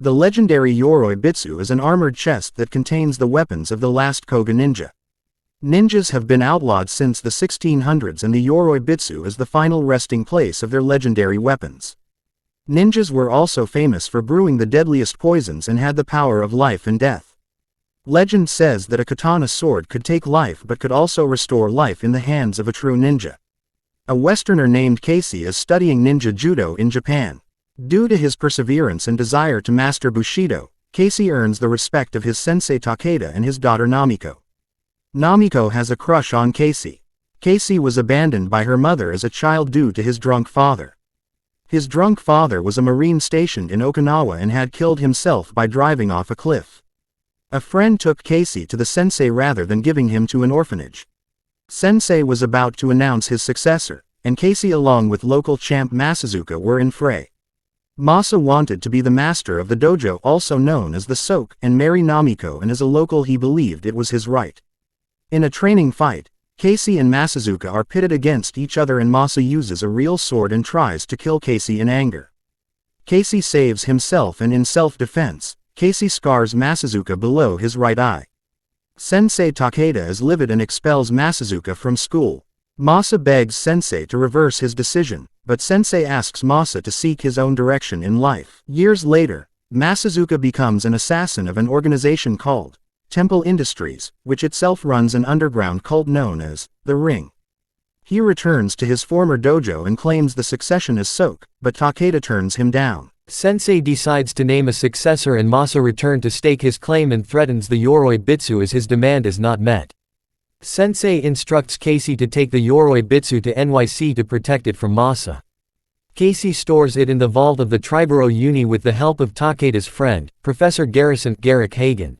The legendary Yoroi Bitsu is an armored chest that contains the weapons of the last Koga ninja. Ninjas have been outlawed since the 1600s, and the Yoroi Bitsu is the final resting place of their legendary weapons. Ninjas were also famous for brewing the deadliest poisons and had the power of life and death. Legend says that a katana sword could take life but could also restore life in the hands of a true ninja. A Westerner named Casey is studying ninja judo in Japan. Due to his perseverance and desire to master Bushido, Casey earns the respect of his sensei Takeda and his daughter Namiko. Namiko has a crush on Casey. Casey was abandoned by her mother as a child due to his drunk father. His drunk father was a Marine stationed in Okinawa and had killed himself by driving off a cliff. A friend took Casey to the sensei rather than giving him to an orphanage. Sensei was about to announce his successor, and Casey along with local champ Masazuka were in fray. Masa wanted to be the master of the dojo, also known as the Soke, and marry Namiko, and as a local he believed it was his right. In a training fight, Casey and Masazuka are pitted against each other and Masa uses a real sword and tries to kill Casey in anger. Casey saves himself and in self-defense, Casey scars Masazuka below his right eye. Sensei Takeda is livid and expels Masazuka from school. Masa begs Sensei to reverse his decision, but Sensei asks Masa to seek his own direction in life. Years later, Masazuka becomes an assassin of an organization called Temple Industries, which itself runs an underground cult known as the Ring. He returns to his former dojo and claims the succession as Soke, but Takeda turns him down. Sensei decides to name a successor and Masa returns to stake his claim and threatens the Yoroi Bitsu as his demand is not met. Sensei instructs Casey to take the Yoroi Bitsu to NYC to protect it from Masa. Casey stores it in the vault of the Triborough Uni with the help of Takeda's friend, Professor Garrick Hagen.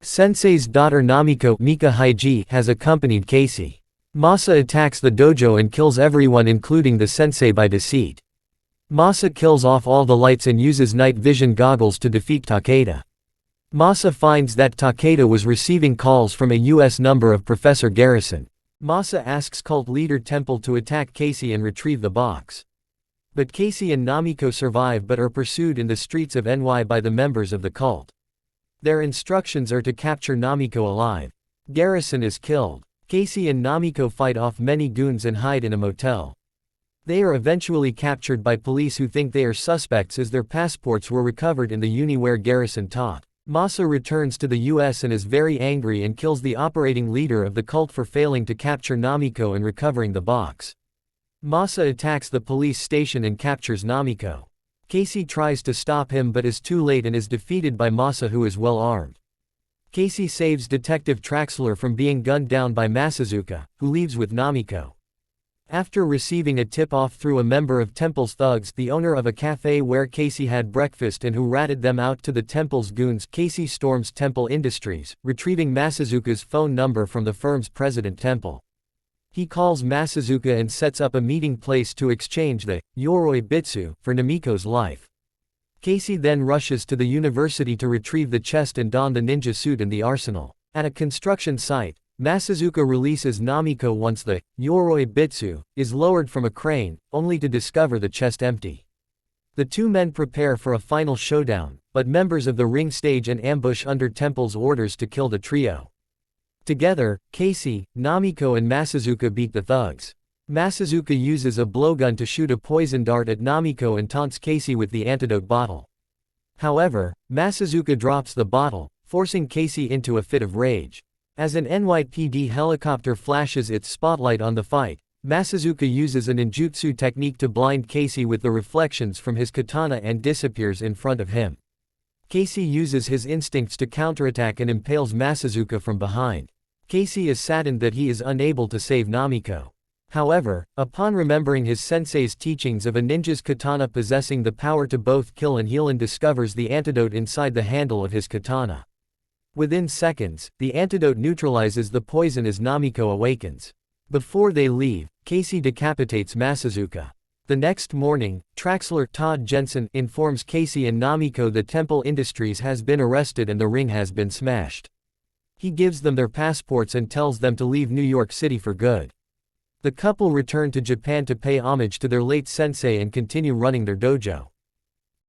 Sensei's daughter Namiko Mika Haiji has accompanied Casey. Masa attacks the dojo and kills everyone including the sensei by deceit. Masa kills off all the lights and uses night vision goggles to defeat Takeda. Masa finds that Takeda was receiving calls from a US number of Professor Garrison. Masa asks cult leader Temple to attack Casey and retrieve the box. But Casey and Namiko survive but are pursued in the streets of NY by the members of the cult. Their instructions are to capture Namiko alive. Garrison is killed. Casey and Namiko fight off many goons and hide in a motel. They are eventually captured by police who think they are suspects as their passports were recovered in the uni where Garrison taught. Masa returns to the US and is very angry and kills the operating leader of the cult for failing to capture Namiko and recovering the box. Masa attacks the police station and captures Namiko. Casey tries to stop him but is too late and is defeated by Masa, who is well armed. Casey saves Detective Traxler from being gunned down by Masazuka, who leaves with Namiko. After receiving a tip-off through a member of Temple's thugs, the owner of a cafe where Casey had breakfast and who ratted them out to the Temple's goons, Casey storms Temple Industries, retrieving Masazuka's phone number from the firm's president Temple. He calls Masazuka and sets up a meeting place to exchange the Yoroi Bitsu for Namiko's life. Casey then rushes to the university to retrieve the chest and don the ninja suit in the arsenal. At a construction site, Masazuka releases Namiko once the Yoroi Bitsu is lowered from a crane, only to discover the chest empty. The two men prepare for a final showdown, but members of the Ring stage an ambush under Temple's orders to kill the trio. Together, Casey, Namiko and Masazuka beat the thugs. Masazuka uses a blowgun to shoot a poison dart at Namiko and taunts Casey with the antidote bottle. However, Masazuka drops the bottle, forcing Casey into a fit of rage. As an NYPD helicopter flashes its spotlight on the fight, Masazuka uses a ninjutsu technique to blind Casey with the reflections from his katana and disappears in front of him. Casey uses his instincts to counterattack and impales Masazuka from behind. Casey is saddened that he is unable to save Namiko. However, upon remembering his sensei's teachings of a ninja's katana possessing the power to both kill and heal, and discovers the antidote inside the handle of his katana. Within seconds, the antidote neutralizes the poison as Namiko awakens. Before they leave, Casey decapitates Masazuka. The next morning, Traxler Todd Jensen informs Casey and Namiko that Temple Industries has been arrested and the ring has been smashed. He gives them their passports and tells them to leave New York City for good. The couple return to Japan to pay homage to their late sensei and continue running their dojo.